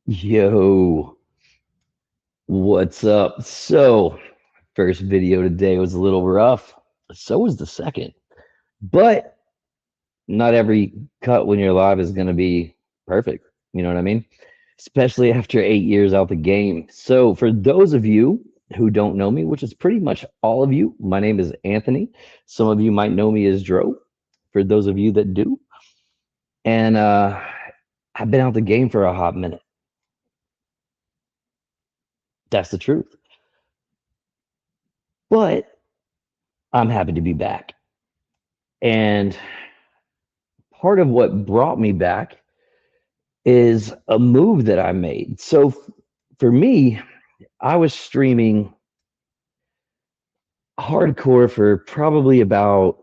Yo, what's up? First video today was a little rough. So was the second. But not every cut when you're live is going to be perfect. You know what I mean? Especially after 8 years out the game. So, for those of you who don't know me, which is pretty much all of you, my name is Anthony. Some of you might know me as Dro, for those of you that do. And I've been out the game for a hot minute. That's the truth. But I'm happy to be back. And part of what brought me back is a move that I made. For me, I was streaming hardcore for probably about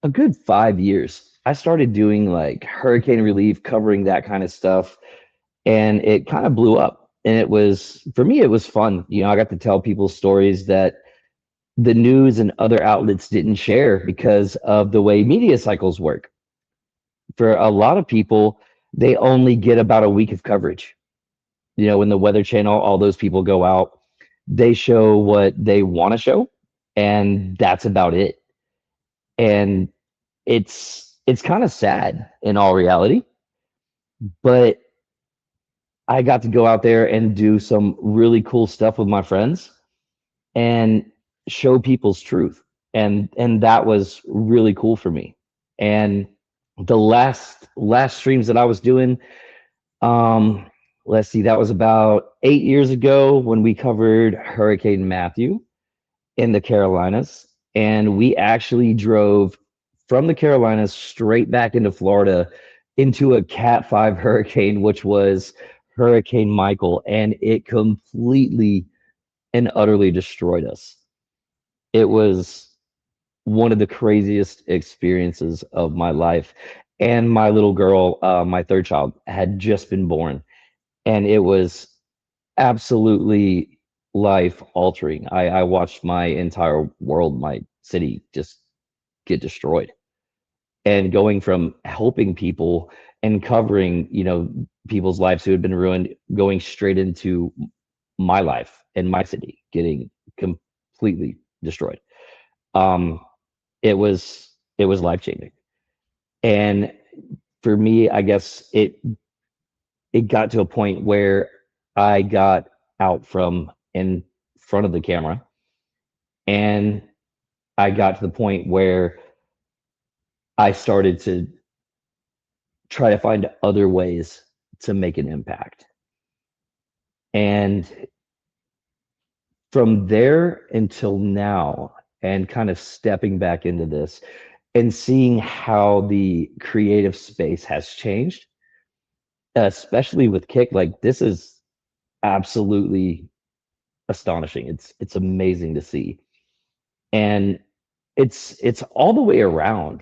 a good 5 years. I started doing like hurricane relief, covering that kind of stuff, and it kind of blew up. And it was, for me, it was fun. I got to tell people stories that the news and other outlets didn't share because of the way media cycles work. For a lot of people, they only get about a week of coverage. When the Weather Channel, all those people go out, they show what they want to show, and that's about it. And it's kind of sad in all reality, but I got to go out there and do some really cool stuff with my friends and show people's truth. And that was really cool for me. And the last streams that I was doing, Um, let's see, that was about 8 years ago when we covered Hurricane Matthew in the Carolinas. And we actually drove from the Carolinas straight back into Florida into a Cat 5 hurricane, which was Hurricane Michael. And it completely and utterly destroyed us. It was one of the craziest experiences of my life. And my little girl, my third child, had just been born, and it was absolutely life altering. I watched my entire world, my city, just get destroyed. And going from helping people and covering, people's lives who had been ruined, going straight into my life and my city getting completely destroyed. Um, it was life changing. And for me, I guess it got to a point where I got out from in front of the camera, and I got to the point where I started to try to find other ways to make an impact. And from there until now, and kind of stepping back into this and seeing how the creative space has changed, especially with Kick, like this is absolutely astonishing. It's amazing to see. And it's all the way around,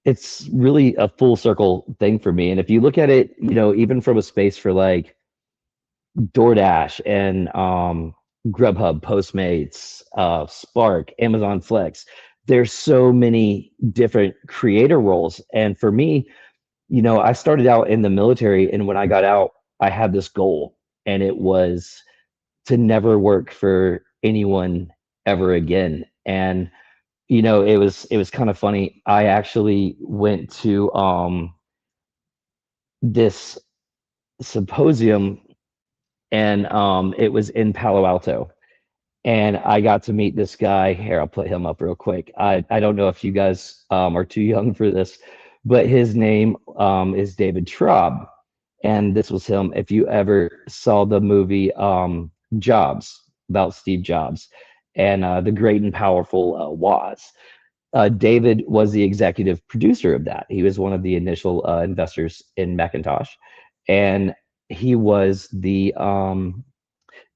it's really a full circle thing for me. And if you look at it, even from a space for like DoorDash and Grubhub, Postmates, Spark, Amazon Flex, there's so many different creator roles. And for me, I started out in the military, and when I got out, I had this goal, and it was to never work for anyone ever again. And it was kind of funny. I actually went to this symposium, and it was in Palo Alto, and I got to meet this guy. Here, I'll put him up real quick. I don't know if you guys are too young for this, but his name is David Traub, and this was him. If you ever saw the movie Jobs, about Steve Jobs and the great and powerful Woz, David was the executive producer of that. He was one of the initial investors in Macintosh, and he was the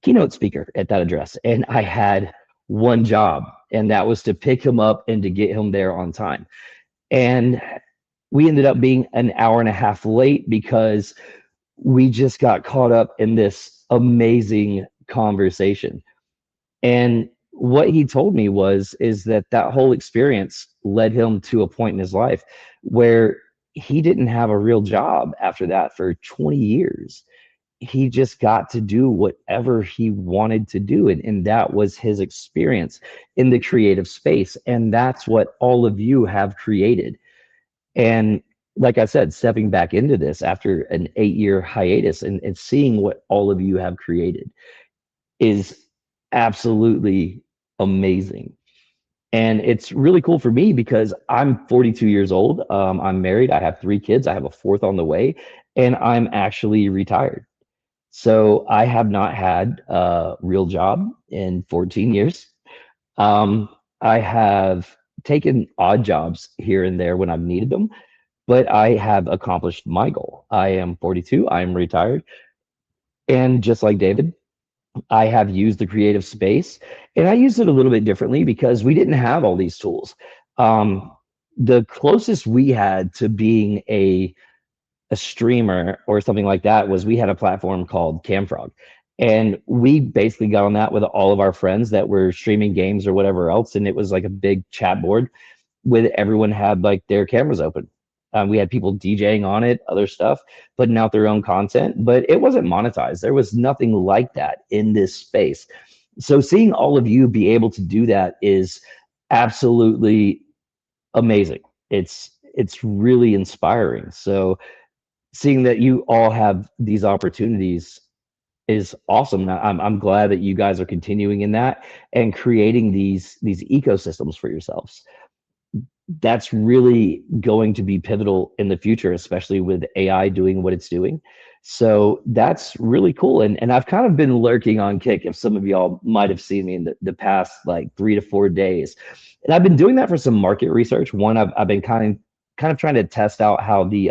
keynote speaker at that address. And I had one job, and that was to pick him up and to get him there on time. And we ended up being an hour and a half late because we just got caught up in this amazing conversation. And what he told me is that whole experience led him to a point in his life where he didn't have a real job after that for 20 years. He just got to do whatever he wanted to do. And that was his experience in the creative space. And that's what all of you have created. And like I said, stepping back into this after an 8-year hiatus and seeing what all of you have created is absolutely amazing. And it's really cool for me because I'm 42 years old. I'm married. I have 3 kids. I have a fourth on the way, and I'm actually retired. So I have not had a real job in 14 years. Um, I have taken odd jobs here and there when I've needed them, but I have accomplished my goal. I am 42. I am retired. And just like David, I have used the creative space, and I used it a little bit differently because we didn't have all these tools. Um, the closest we had to being a streamer or something like that was we had a platform called Camfrog. And we basically got on that with all of our friends that were streaming games or whatever else. And it was like a big chat board with everyone had like their cameras open. We had people DJing on it, other stuff, putting out their own content, but it wasn't monetized. There was nothing like that in this space. So seeing all of you be able to do that is absolutely amazing. It's really inspiring. So seeing that you all have these opportunities is awesome. I'm glad that you guys are continuing in that and creating these ecosystems for yourselves. That's really going to be pivotal in the future, especially with AI doing what it's doing. So that's really cool. And I've kind of been lurking on Kick, if some of y'all might have seen me in the past like 3 to 4 days. And I've been doing that for some market research. One, I've been kind of trying to test out how the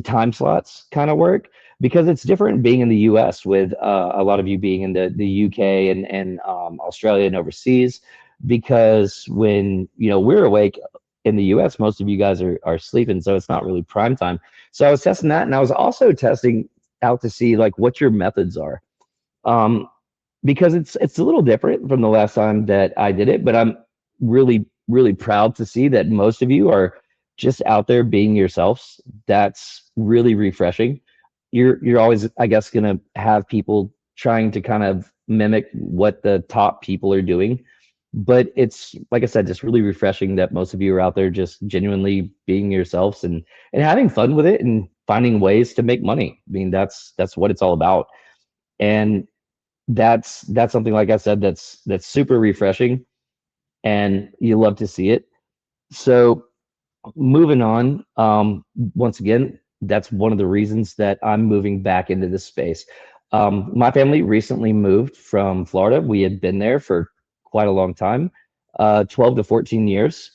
time slots kind of work because it's different being in the US with a lot of you being in the UK and Australia and overseas because when we're awake in the US, most of you guys are sleeping, so it's not really prime time. So I was testing that, and I was also testing out to see like what your methods are, um, because it's a little different from the last time that I did it. But I'm really proud to see that most of you are just out there being yourselves. That's really refreshing. You're always, I guess, gonna have people trying to kind of mimic what the top people are doing, but it's like I said, just really refreshing that most of you are out there just genuinely being yourselves and having fun with it and finding ways to make money. I mean, that's what it's all about. And that's something, like I said, that's super refreshing, and you love to see it. So moving on, once again, that's one of the reasons that I'm moving back into this space. My family recently moved from Florida. We had been there for quite a long time, 12 to 14 years.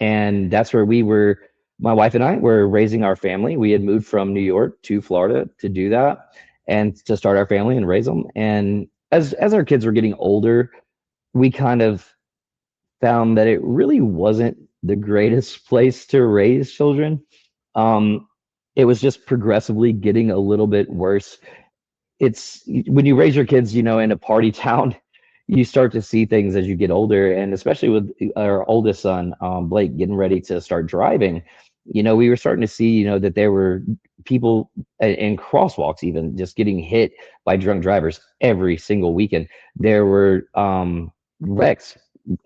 And that's where we were, my wife and I were raising our family. We had moved from New York to Florida to do that and to start our family and raise them. And as our kids were getting older, we kind of found that it really wasn't the greatest place to raise children. Um, it was just progressively getting a little bit worse. It's when you raise your kids, in a party town, you start to see things as you get older, and especially with our oldest son, Blake, getting ready to start driving. We were starting to see, that there were people in crosswalks even just getting hit by drunk drivers every single weekend. There were wrecks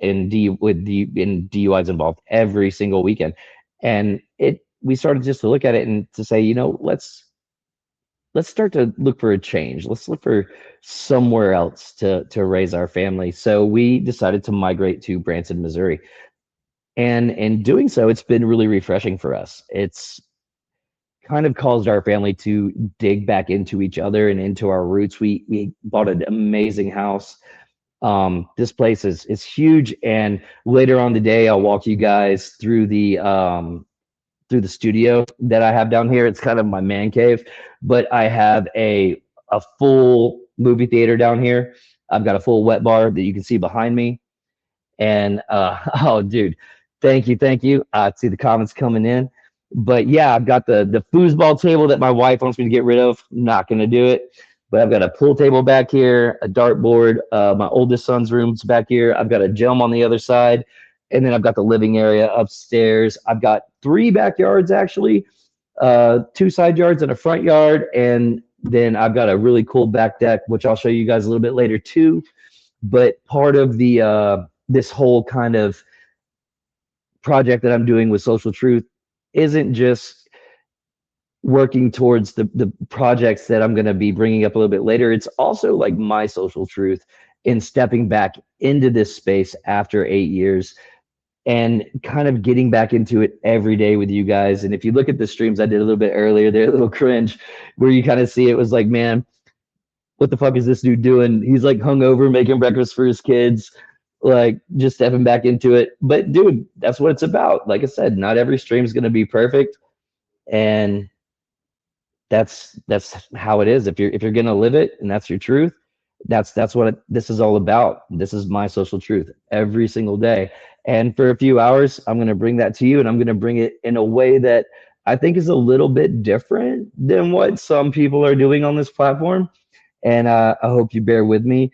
in DUIs involved every single weekend, and we started just to look at it and to say, let's start to look for a change. Let's look for somewhere else to raise our family. So we decided to migrate to Branson, Missouri. And in doing so, it's been really refreshing for us. It's kind of caused our family to dig back into each other and into our roots. We bought an amazing house. This place is huge, and later on today, I'll walk you guys through the studio that I have down here. It's kind of my man cave, but I have a full movie theater down here. I've got a full wet bar that you can see behind me. And oh, dude, thank you. I see the comments coming in, but yeah, I've got the foosball table that my wife wants me to get rid of. I'm not gonna do it, but I've got a pool table back here, a dartboard. My oldest son's room's back here. I've got a gym on the other side, And then I've got the living area upstairs. I've got three backyards actually, two side yards and a front yard. And then I've got a really cool back deck, which I'll show you guys a little bit later too. But part of the this whole kind of project that I'm doing with Social Truth isn't just working towards the projects that I'm going to be bringing up a little bit later. It's also like my social truth in stepping back into this space after 8 years and kind of getting back into it every day with you guys. And if you look at the streams I did a little bit earlier, they're a little cringe where you kind of see it was like, man, what the fuck is this dude doing? He's like hungover, making breakfast for his kids, like just stepping back into it. But dude, that's what it's about. Like I said, not every stream is going to be perfect, and that's how it is. If you're going to live it and that's your truth, that's what this is all about. This is my social truth every single day. And for a few hours, I'm going to bring that to you, and I'm going to bring it in a way that I think is a little bit different than what some people are doing on this platform. And I hope you bear with me.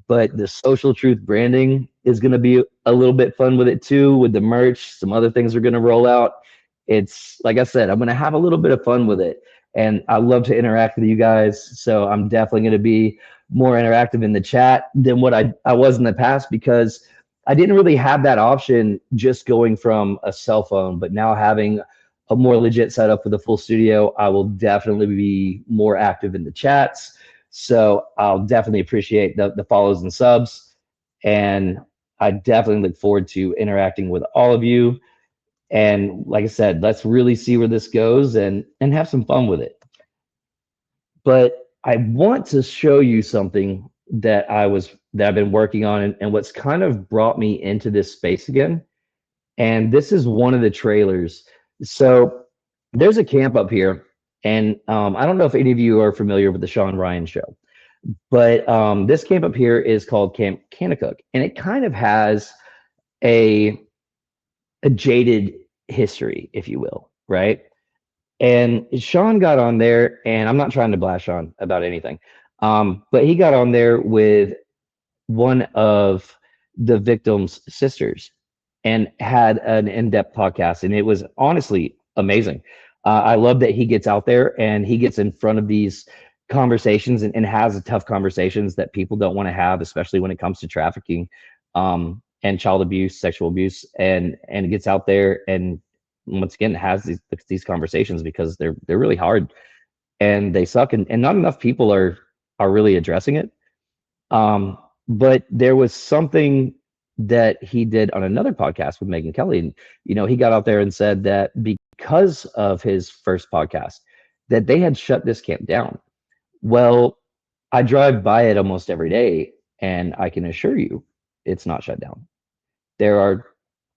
But the social truth branding is going to be a little bit fun with it too, with the merch, some other things are going to roll out. It's like I said, I'm going to have a little bit of fun with it. And I love to interact with you guys. So I'm definitely going to be more interactive in the chat than what I was in the past, because I didn't really have that option just going from a cell phone. But now having a more legit setup with a full studio, I will definitely be more active in the chats. So I'll definitely appreciate the follows and subs. And I definitely look forward to interacting with all of you. And like I said, let's really see where this goes and have some fun with it. But I want to show you something that I've been working on, and what's kind of brought me into this space again. And this is one of the trailers. So there's a camp up here, and I don't know if any of you are familiar with the Sean Ryan show, but this camp up here is called Camp Kanakuk, and it kind of has a jaded history, if you will, right? And Sean got on there, and I'm not trying to blast Sean about anything, but he got on there with one of the victims' sisters and had an in-depth podcast, and it was honestly amazing. I love that he gets out there and he gets in front of these conversations, and has tough conversations that people don't want to have, especially when it comes to trafficking and child abuse, sexual abuse, and it gets out there and once again has these conversations, because they're really hard and they suck, and not enough people are really addressing it. But there was something that he did on another podcast with Megyn Kelly, and he got out there and said that because of his first podcast, that they had shut this camp down. Well, I drive by it almost every day, and I can assure you it's not shut down. There are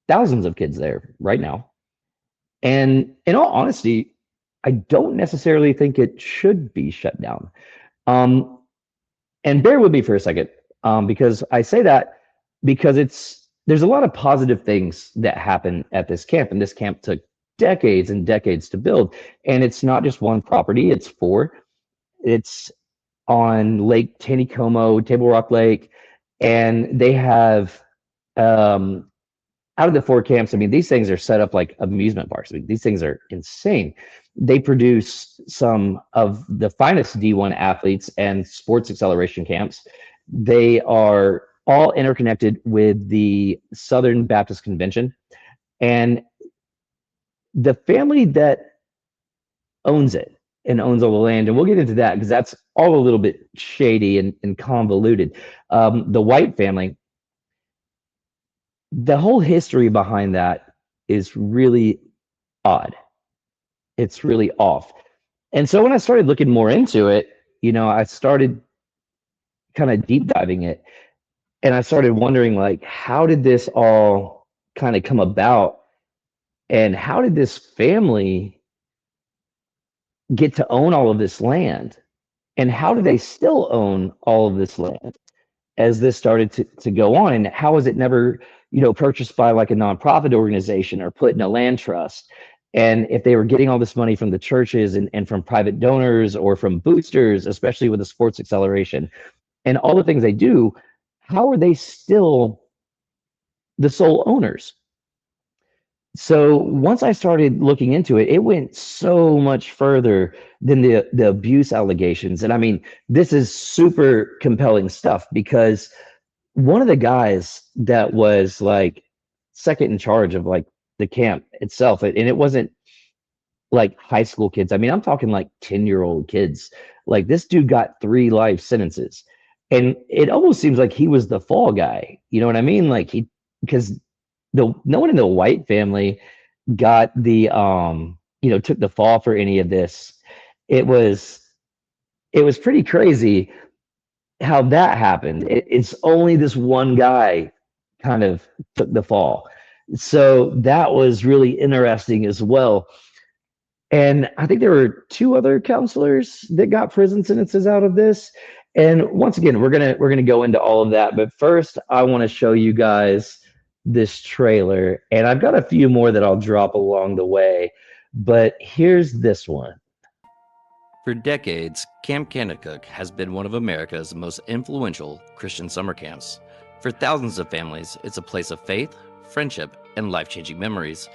thousands of kids there right now. And in all honesty, I don't necessarily think it should be shut down. And bear with me for a second, because I say that because there's a lot of positive things that happen at this camp, and this camp took decades and decades to build. And it's not just one property; it's four. It's on Lake Taneycomo, Table Rock Lake, and they have out of the four camps, I mean, these things are set up like amusement parks. I mean, these things are insane. They produce some of the finest D1 athletes and sports acceleration camps. They are all interconnected with the Southern Baptist Convention. And the family that owns it and owns all the land, and we'll get into that because that's all a little bit shady and convoluted. The White family, the whole history behind that is really odd. It's really off. And so when I started looking more into it, I started kind of deep diving it, and I started wondering, like, how did this all kind of come about, and how did this family get to own all of this land, and how do they still own all of this land as this started to go on, and how was it never purchased by like a nonprofit organization or put in a land trust? And if they were getting all this money from the churches and from private donors or from boosters, especially with the sports acceleration and all the things they do, how are they still the sole owners. So once I started looking into it, it went so much further than the abuse allegations. And I mean, this is super compelling stuff because one of the guys that was like second in charge of like the camp itself, and it wasn't like high school kids. I mean, I'm talking like 10-year-old kids. Like this dude got 3 life sentences. And it almost seems like he was the fall guy. You know what I mean? Like he, because the no one in the White family got the took the fall for any of this. It was it was pretty crazy how that happened. It's only this one guy kind of took the fall. So that was really interesting as well. And I think there were 2 other counselors that got prison sentences out of this. And once again, we're gonna go into all of that. But first, I want to show you guys this trailer, and I've got a few more that I'll drop along the way. But here's this one. For decades, Camp Kanakuk has been one of America's most influential Christian summer camps. For thousands of families, it's a place of faith, friendship, and life-changing memories.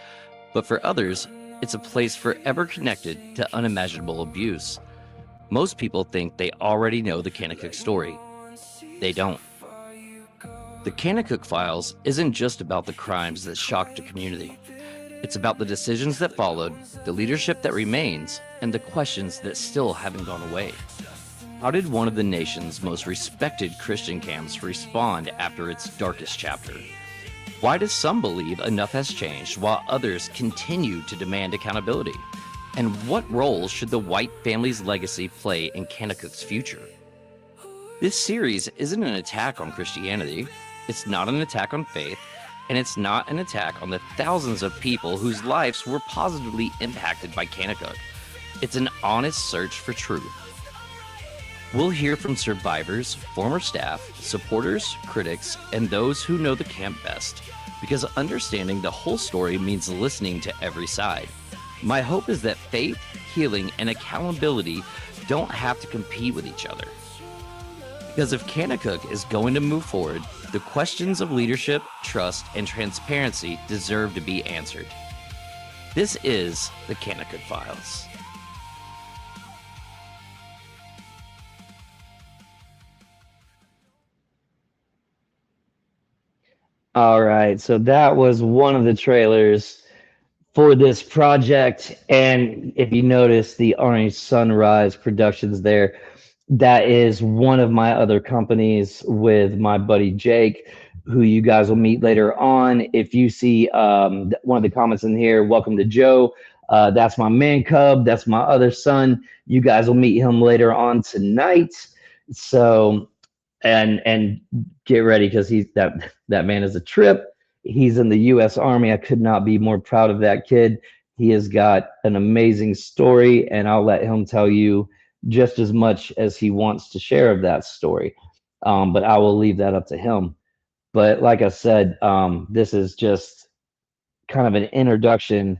But for others, it's a place forever connected to unimaginable abuse. Most people think they already know the Kanakuk story. They don't. The Kanakuk Files isn't just about the crimes that shocked a community. It's about the decisions that followed, the leadership that remains, and the questions that still haven't gone away. How did one of the nation's most respected Christian camps respond after its darkest chapter? Why do some believe enough has changed while others continue to demand accountability? And what role should the White family's legacy play in Kanakuk's future? This series isn't an attack on Christianity, it's not an attack on faith, and it's not an attack on the thousands of people whose lives were positively impacted by Kanakuk. It's an honest search for truth. We'll hear from survivors, former staff, supporters, critics, and those who know the camp best, because understanding the whole story means listening to every side. My hope is that faith, healing, and accountability don't have to compete with each other. Because if Kanakuk is going to move forward, the questions of leadership, trust, and transparency deserve to be answered. This is the Kanakuk Files. All right, so that was one of the trailers for this project. And if you notice the Orange Sunrise Productions there, that is one of my other companies with my buddy Jake, who you guys will meet later on. If you see one of the comments in here, welcome to Joe. That's my man cub. That's my other son. You guys will meet him later on tonight. So, and get ready because that man is a trip. He's in the U.S. Army. I could not be more proud of that kid. He has got an amazing story, and I'll let him tell you just as much as he wants to share of that story. But I will leave that up to him. But like I said, this is just kind of an introduction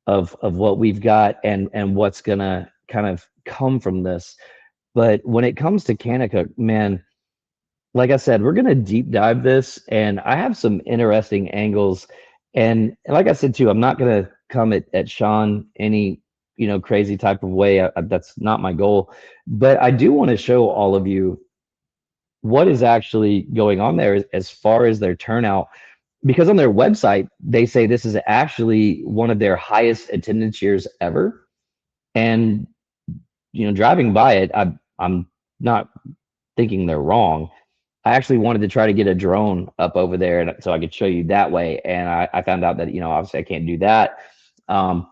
of what we've got and what's gonna kind of come from this. But when it comes to Kanakuk, man, like I said, we're gonna deep dive this, and I have some interesting angles. And like I said too, I'm not gonna come at Sean any crazy type of way. That's not my goal. But I do want to show all of you what is actually going on there as far as their turnout, because on their website they say this is actually one of their highest attendance years ever. And driving by it, I'm not thinking they're wrong. I actually wanted to try to get a drone up over there, and so I could show you that way. And I found out that obviously I can't do that.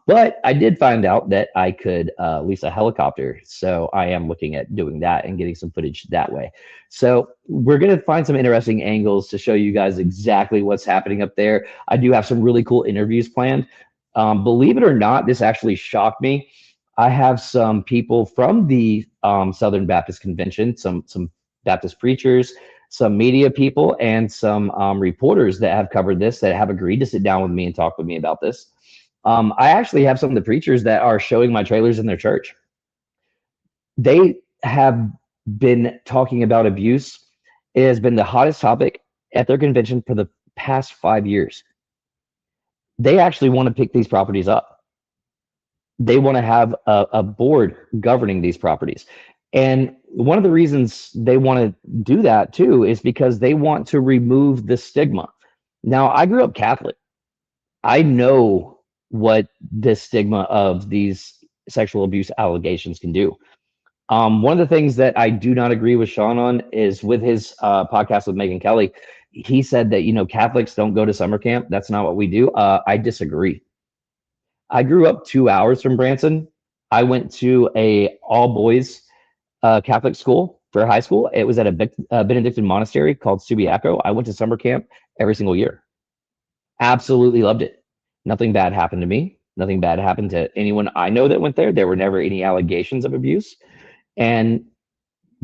But I did find out that I could lease a helicopter, so I am looking at doing that and getting some footage that way. So we're gonna find some interesting angles to show you guys exactly what's happening up there. I do have some really cool interviews planned. Believe it or not, this actually shocked me. I have some people from the Southern Baptist Convention, some Baptist preachers, some media people, and some reporters that have covered this that have agreed to sit down with me and talk with me about this. I actually have some of the preachers that are showing my trailers in their church. They have been talking about abuse. It has been the hottest topic at their convention for the past 5 years, they actually want to pick these properties up. They want to have a board governing these properties. And one of the reasons they want to do that too is because they want to remove the stigma. Now, I grew up Catholic. I know what the stigma of these sexual abuse allegations can do. One of the things that I do not agree with Sean on is with his podcast with Megan Kelly. He said that, Catholics don't go to summer camp. That's not what we do. I disagree. I grew up 2 hours from Branson. I went to a all boys Catholic school for high school. It was at a Benedictine monastery called Subiaco. I went to summer camp every single year. Absolutely loved it. Nothing bad happened to me. Nothing bad happened to anyone I know that went there. There were never any allegations of abuse. And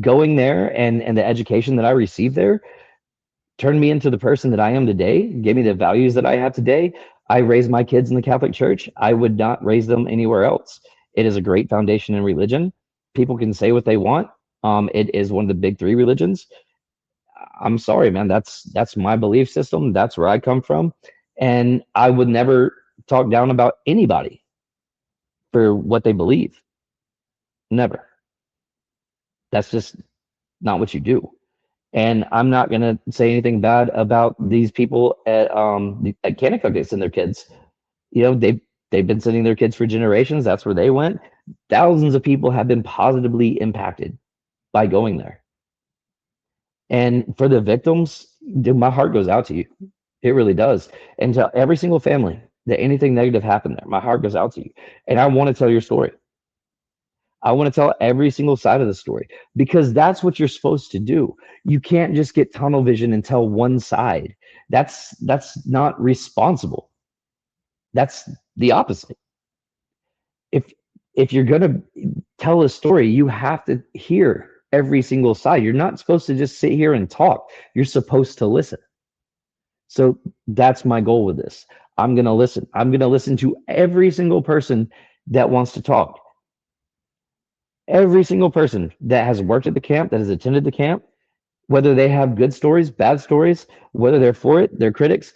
going there and the education that I received there turned me into the person that I am today, gave me the values that I have today. I raised my kids in the Catholic Church. I would not raise them anywhere else. It is a great foundation in religion. People can say what they want. It is one of the big three religions. I'm sorry, man. That's my belief system. That's where I come from. And I would never talk down about anybody for what they believe. Never. That's just not what you do. And I'm not gonna say anything bad about these people at Kanakuk that send their kids. They've been sending their kids for generations. That's where they went. Thousands of people have been positively impacted by going there. And for the victims, dude, my heart goes out to you. It really does. And to every single family that anything negative happened there, my heart goes out to you. And I want to tell your story. I want to tell every single side of the story because that's what you're supposed to do. You can't just get tunnel vision and tell one side. That's not responsible. That's the opposite. If you're gonna tell a story, you have to hear every single side. You're not supposed to just sit here and talk. You're supposed to listen. So that's my goal with this. I'm gonna listen. I'm gonna listen to every single person that wants to talk. Every single person that has worked at the camp, that has attended the camp, whether they have good stories, bad stories, whether they're for it, they're critics,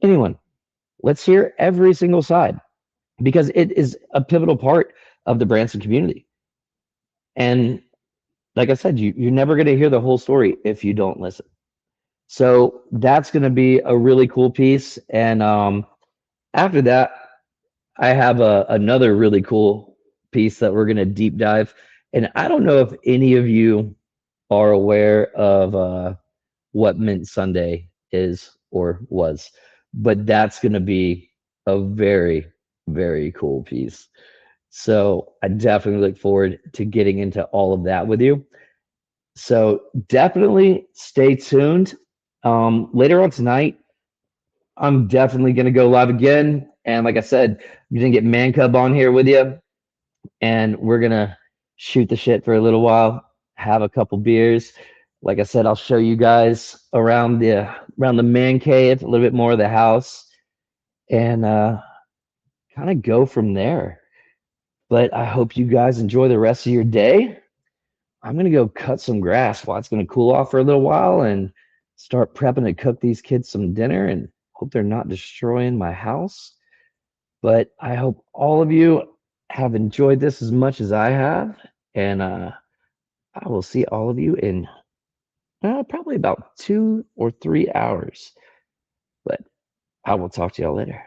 anyone. Let's hear every single side because it is a pivotal part of the Branson community. And like I said, you're never going to hear the whole story if you don't listen. So that's going to be a really cool piece. And after that, I have another really cool piece that we're going to deep dive. And I don't know if any of you are aware of what Mint Sunday is or was, but that's going to be a very, very cool piece. So I definitely look forward to getting into all of that with you. So definitely stay tuned. Later on tonight, I'm definitely going to go live again. And like I said, I'm going to get Man Cub on here with you. And we're going to shoot the shit for a little while, have a couple beers. Like I said, I'll show you guys around the man cave, a little bit more of the house, and kind of go from there. But I hope you guys enjoy the rest of your day. I'm going to go cut some grass while it's going to cool off for a little while and start prepping to cook these kids some dinner and hope they're not destroying my house. But I hope all of you have enjoyed this as much as I have. And I will see all of you in probably about 2 or 3 hours. But I will talk to y'all later.